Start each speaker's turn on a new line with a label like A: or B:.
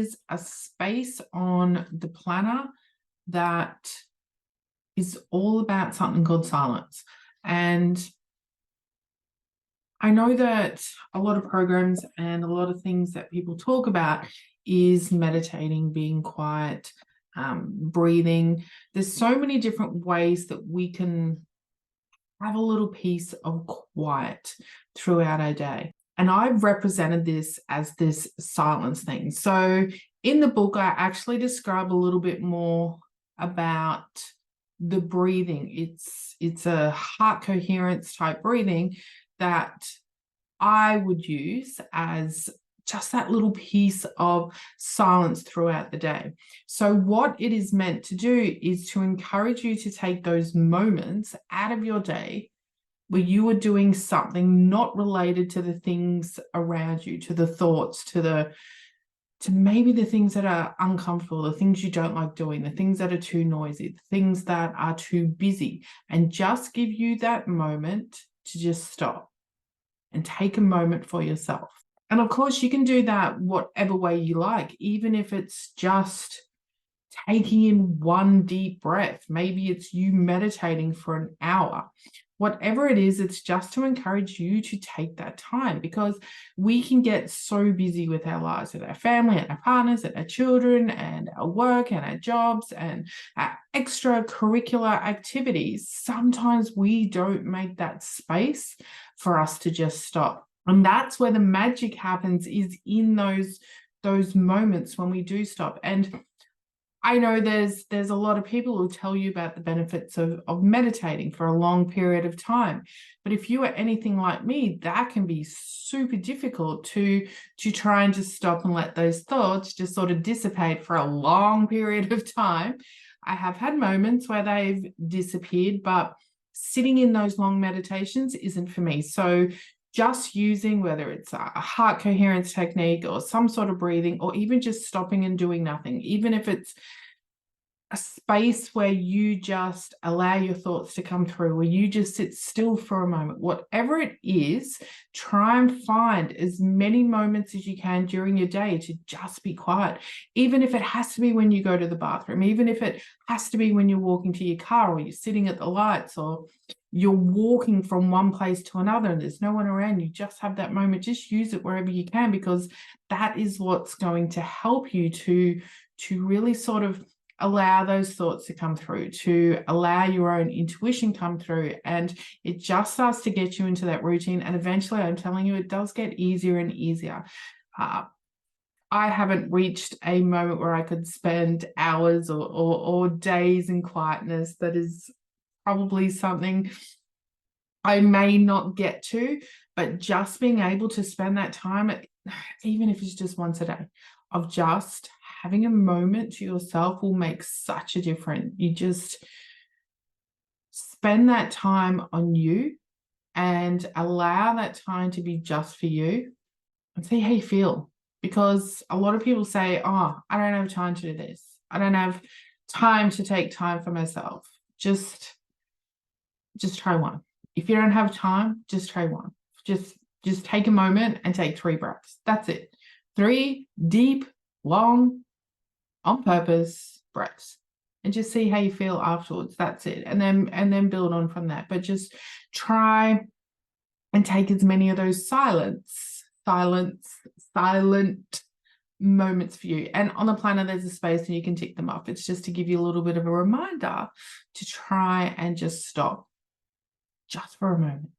A: is a space on the planner that is all about something called silence. And I know that a lot of programs and a lot of things that people talk about is meditating, being quiet, breathing. There's so many different ways that we can have a little piece of quiet throughout our day. And I've represented this as this silence thing. So in the book, I actually describe a little bit more about the breathing. It's a heart coherence type breathing that I would use as just that little piece of silence throughout the day. So what it is meant to do is to encourage you to take those moments out of your day where you are doing something not related to the things around you, to the thoughts, to maybe the things that are uncomfortable, the things you don't like doing, the things that are too noisy, the things that are too busy, and just give you that moment to just stop and take a moment for yourself. And of course, you can do that whatever way you like, even if it's just taking in one deep breath. Maybe it's you meditating for an hour. Whatever it is, it's just to encourage you to take that time, because we can get so busy with our lives, with our family and our partners and our children and our work and our jobs and our extracurricular activities. Sometimes we don't make that space for us to just stop. And that's where the magic happens, is in those moments when we do stop. And I know there's a lot of people who tell you about the benefits of meditating for a long period of time. But if you are anything like me, that can be super difficult to try and just stop and let those thoughts just sort of dissipate for a long period of time. I have had moments where they've disappeared, but sitting in those long meditations isn't for me. So just using, whether it's a heart coherence technique or some sort of breathing, or even just stopping and doing nothing, even if it's a space where you just allow your thoughts to come through, where you just sit still for a moment, whatever it is, try and find as many moments as you can during your day to just be quiet. Even if it has to be when you go to the bathroom, even if it has to be when you're walking to your car, or you're sitting at the lights, or you're walking from one place to another and there's no one around, you just have that moment. Just use it wherever you can, because that is what's going to help you to really sort of allow those thoughts to come through, to allow your own intuition come through, and it just starts to get you into that routine. And eventually, I'm telling you, it does get easier and easier. I haven't reached a moment where I could spend hours or days in quietness. That is probably something I may not get to, but just being able to spend that time, even if it's just once a day, of just having a moment to yourself will make such a difference. You just spend that time on you and allow that time to be just for you, and see how you feel. Because a lot of people say, oh, I don't have time to do this. I don't have time to take time for myself. Just try one. If you don't have time, just try one. Just take a moment and take 3 breaths. That's it. 3 deep, long, on purpose breaths, and just see how you feel afterwards. That's it. And then build on from that. But just try and take as many of those silent moments for you. And on the planner, there's a space and you can tick them off. It's just to give you a little bit of a reminder to try and just stop just for a moment.